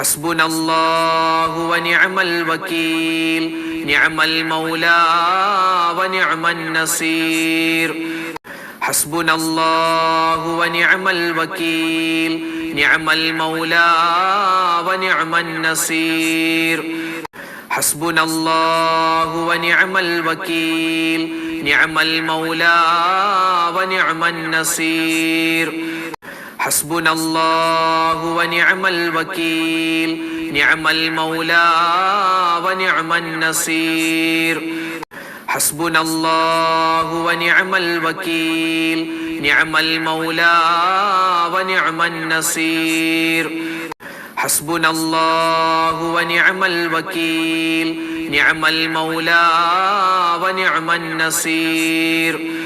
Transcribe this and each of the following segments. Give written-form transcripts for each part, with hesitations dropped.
حسبنا الله ونعم الوكيل نعم المولى ونعم النصير حسبنا الله ونعم الوكيل نعم المولى ونعم النصير حسبنا الله ونعم الوكيل نعم المولى ونعم النصير حسبنا الله ونعم الوكيل نعم المولى ونعم النصير حسبنا الله ونعم الوكيل نعم المولى ونعم النصير حسبنا الله ونعم الوكيل نعم المولى ونعم النصير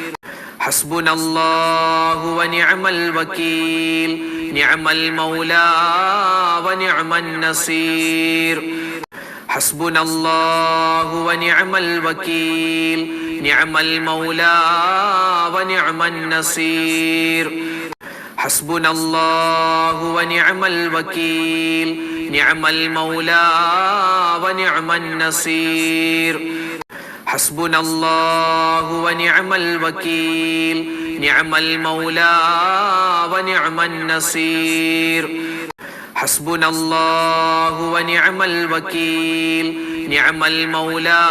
حسبنا الله ونعم الوكيل نعم المولى ونعم النصير حسبنا الله ونعم الوكيل نعم المولى ونعم النصير حسبنا الله ونعم الوكيل نعم المولى ونعم النصير حسبنا الله ونعم الوكيل نعم المولى ونعم النصير حسبنا الله ونعم الوكيل نعم المولى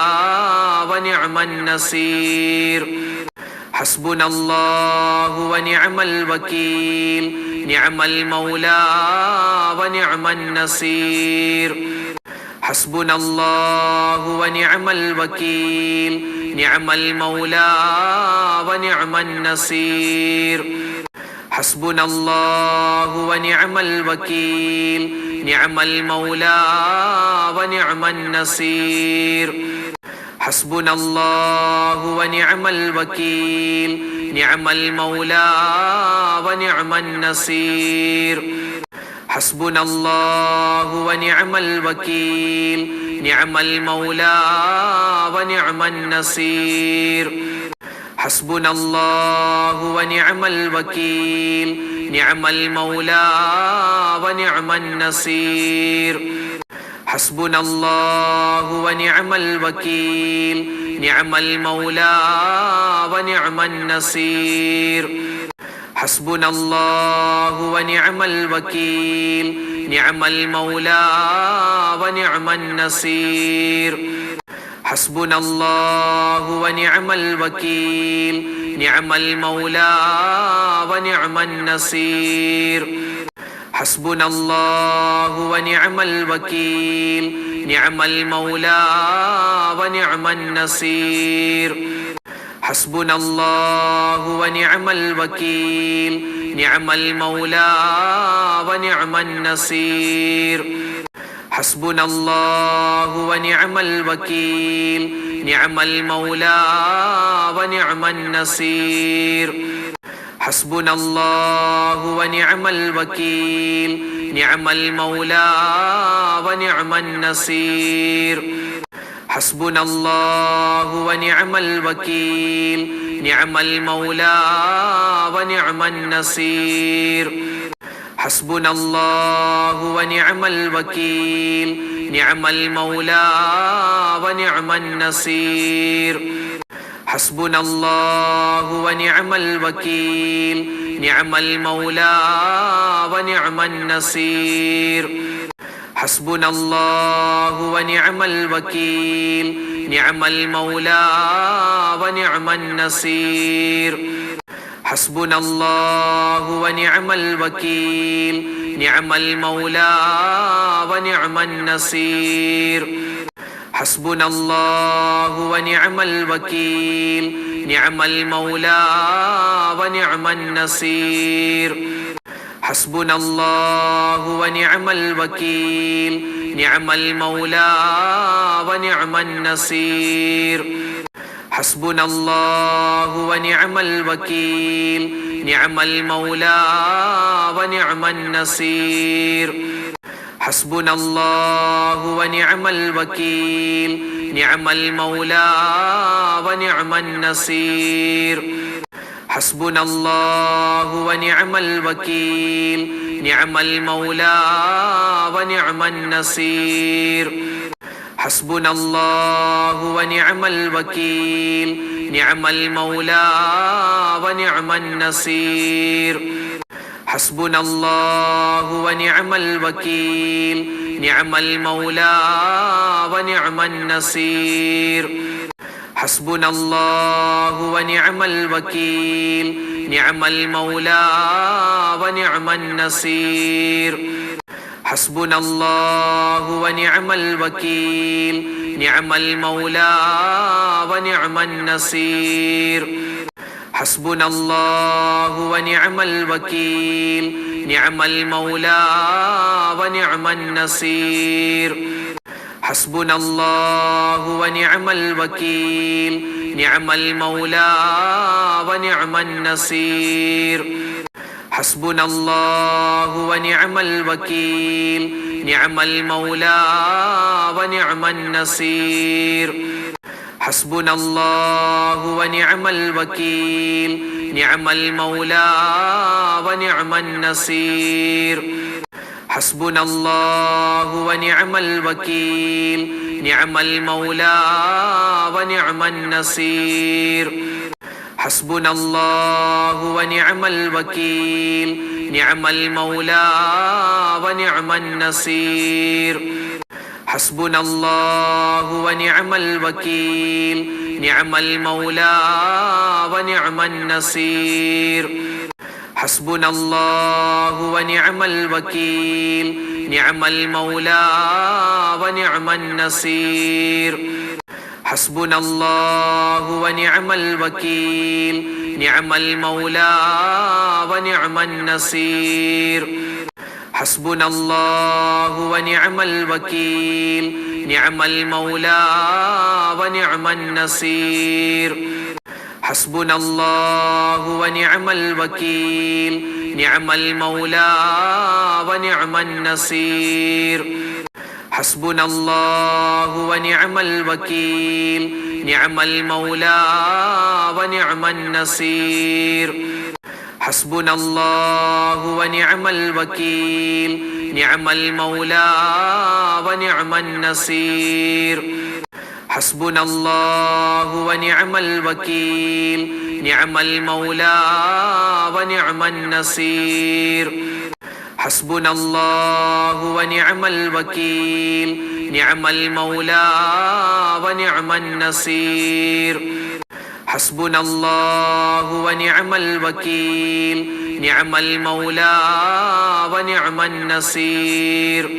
ونعم النصير حسبنا الله ونعم الوكيل نعم المولى ونعم النصير حسبنا الله ونعم الوكيل نعم المولى ونعم النصير حسبنا الله ونعم الوكيل نعم المولى ونعم النصير حسبنا الله ونعم الوكيل نعم المولى ونعم النصير حسبنا الله ونعم الوكيل نعم المولى ونعم النصير حسبنا الله ونعم الوكيل نعم المولى ونعم النصير حسبنا الله ونعم الوكيل نعم المولى ونعم النصير حسبنا الله ونعم الوكيل نعم المولى ونعم النصير حسبنا الله ونعم الوكيل نعم المولى ونعم النصير حسبنا الله ونعم الوكيل نعم المولى ونعم النصير حسبنا الله ونعم الوكيل نعم المولى ونعم النصير حسبنا الله ونعم الوكيل نعم المولى ونعم النصير حسبنا الله ونعم الوكيل نعم المولى ونعم النصير حسبنا الله ونعم الوكيل نعم المولى ونعم النصير حسبنا الله ونعم الوكيل نعم المولى ونعم النصير حسبنا الله ونعم الوكيل نعم المولى ونعم النصير حسبنا الله ونعم الوكيل نعم المولى ونعم النصير حسبنا الله ونعم الوكيل نعم المولى ونعم النصير حسبنا الله ونعم الوكيل نعم المولى ونعم النصير حسبنا الله ونعم الوكيل نعم المولى ونعم النصير حسبنا الله ونعم الوكيل نعم المولى ونعم النصير حسبنا الله ونعم الوكيل نعم المولى ونعم النصير حسبنا الله ونعم الوكيل نعم المولى ونعم النصير حسبنا الله ونعم الوكيل نعم المولى ونعم النصير حسبنا الله ونعم الوكيل نعم المولى ونعم النصير حسبنا الله ونعم الوكيل نعم المولى ونعم النصير حسبنا الله ونعم الوكيل نعم المولى ونعم النصير حسبنا الله ونعم الوكيل نعم المولى ونعم النصير حسبنا الله ونعم الوكيل نعم المولى ونعم النصير حسبنا الله ونعم الوكيل نعم المولى ونعم النصير حسبنا الله ونعم الوكيل نعم المولى ونعم النصير حسبنا الله ونعم الوكيل نعم المولى ونعم النصير حسبنا الله ونعم الوكيل نعم المولى ونعم النصير حسبنا الله ونعم الوكيل نعم المولى ونعم النصير حسبنا الله ونعم الوكيل نعم المولى ونعم النصير حسبنا الله ونعم الوكيل نعم المولى ونعم النصير حسبنا الله ونعم الوكيل نعم المولى ونعم النصير حسبنا الله ونعم الوكيل نعم المولى ونعم النصير حسبنا الله ونعم الوكيل نعم المولى ونعم النصير حسبنا الله ونعم الوكيل نعم المولى ونعم النصير حسبنا الله ونعم الوكيل نعم المولى ونعم النصير حسبنا الله ونعم الوكيل نعم المولى ونعم النصير حسبنا الله ونعم الوكيل نعم المولى ونعم النصير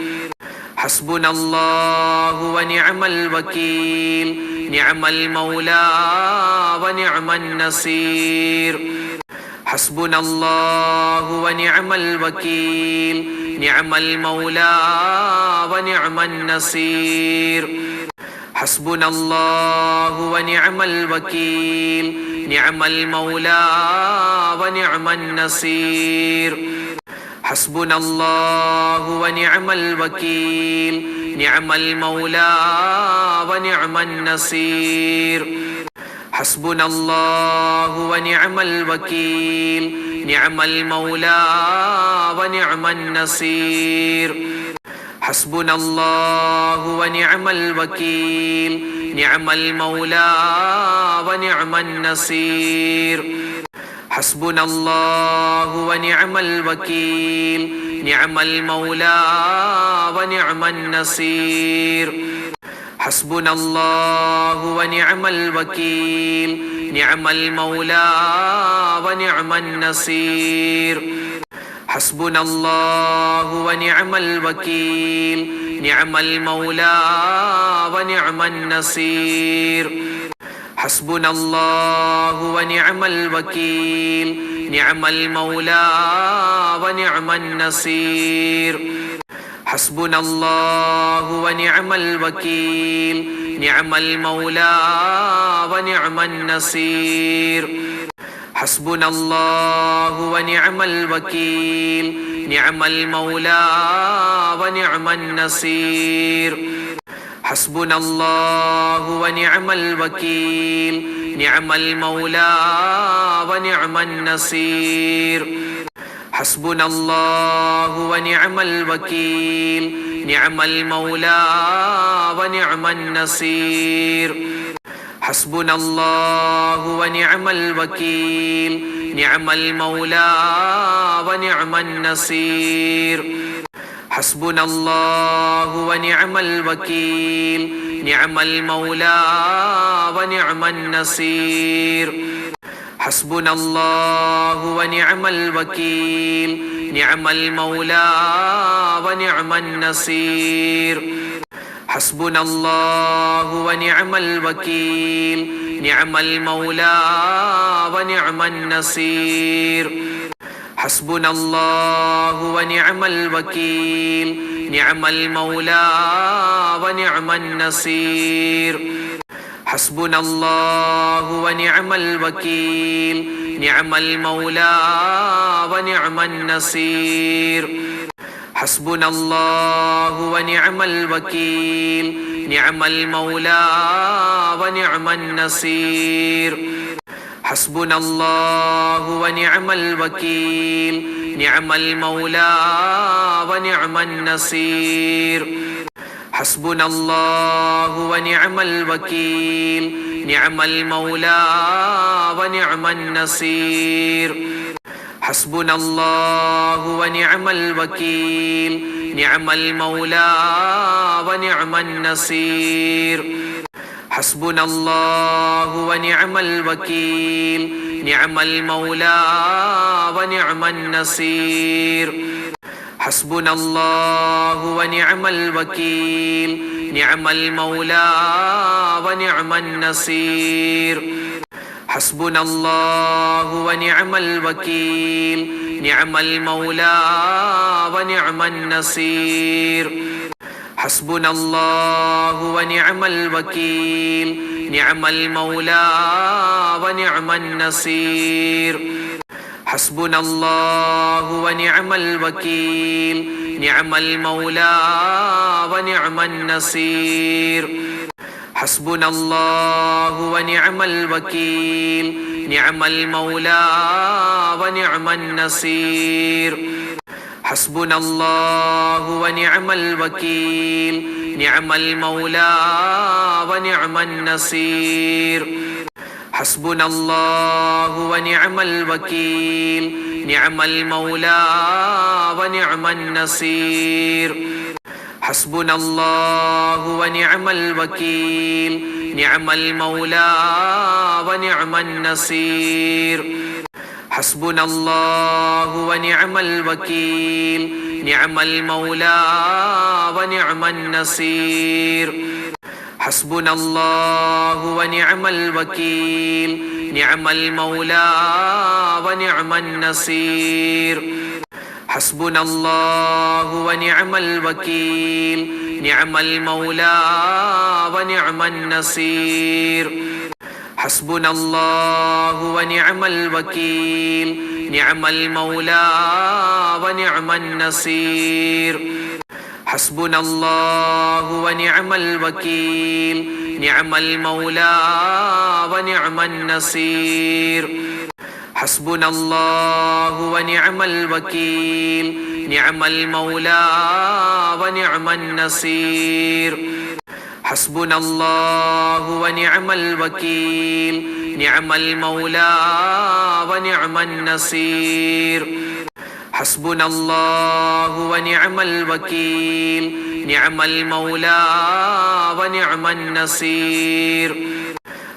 حسبنا الله ونعم الوكيل نعم المولى ونعم النصير حسبنا الله ونعم الوكيل نعم المولى ونعم النصير حسبنا الله ونعم الوكيل نعم المولى ونعم النصير حسبنا الله ونعم الوكيل نعم المولى ونعم النصير حسبنا الله ونعم الوكيل نعم المولى ونعم النصير حسبنا الله ونعم الوكيل نعم المولى ونعم النصير حسبنا الله ونعم الوكيل نعم المولى ونعم النصير حسبنا الله ونعم الوكيل نعم المولى ونعم النصير حسبنا الله ونعم الوكيل نعم المولى ونعم النصير حسبنا الله ونعم الوكيل نعم المولى ونعم النصير حسبنا الله ونعم الوكيل نعم المولى ونعم النصير حسبنا الله ونعم الوكيل نعم المولى ونعم النصير حسبنا الله ونعم الوكيل نعم المولى ونعم النصير حسبنا الله ونعم الوكيل نعم المولى ونعم النصير حسبنا الله ونعم الوكيل نعم المولى ونعم النصير حسبنا الله ونعم الوكيل نعم المولى ونعم النصير حسبنا الله ونعم الوكيل نعم المولى ونعم النصير حسبنا الله ونعم الوكيل نعم المولى ونعم النصير حسبنا الله ونعم الوكيل نعم المولى ونعم النصير حسبنا الله ونعم الوكيل نعم المولى ونعم النصير حسبنا الله ونعم الوكيل نعم المولى ونعم النصير حسبنا الله ونعم الوكيل نعم المولى ونعم النصير حسبنا الله ونعم الوكيل نعم المولى ونعم النصير حسبنا الله ونعم الوكيل نعم المولى ونعم النصير حسبنا الله ونعم الوكيل نعم المولى ونعم النصير حسبنا الله ونعم الوكيل نعم المولى ونعم النصير حسبنا الله ونعم الوكيل نعم المولى ونعم النصير حسبنا الله ونعم الوكيل نعم المولى ونعم النصير حسبنا الله ونعم الوكيل نعم المولى ونعم النصير حسبنا الله ونعم الوكيل نعم المولى ونعم النصير حسبنا الله ونعم الوكيل نعم المولى ونعم النصير حسبنا الله ونعم الوكيل نعم المولى ونعم النصير حسبنا الله ونعم الوكيل نعم المولى ونعم النصير حسبنا الله ونعم الوكيل نعم المولى ونعم النصير حسبنا الله ونعم الوكيل نعم المولى ونعم النصير حسبنا الله ونعم الوكيل نعم المولى ونعم النصير حسبنا الله ونعم الوكيل نعم المولى ونعم النصير حسبنا الله ونعم الوكيل نعم المولى ونعم النصير حسبنا الله ونعم الوكيل نعم المولى ونعم النصير حسبنا الله ونعم الوكيل نعم المولى ونعم النصير حسبنا الله ونعم الوكيل نعم المولى ونعم النصير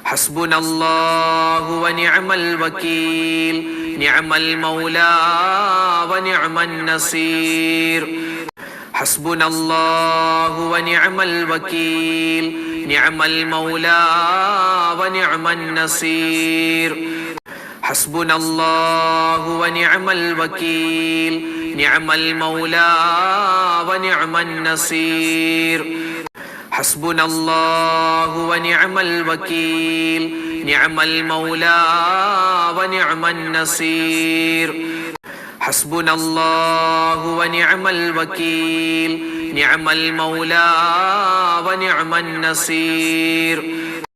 حسبنا الله ونعم الوكيل نعم المولى ونعم النصير حسبنا الله ونعم الوكيل نعم المولى ونعم النصير حسبنا الله ونعم الوكيل نعم المولى ونعم النصير حسبنا الله ونعم الوكيل نعم المولى ونعم النصير حسبنا الله ونعم الوكيل نعم المولى ونعم النصير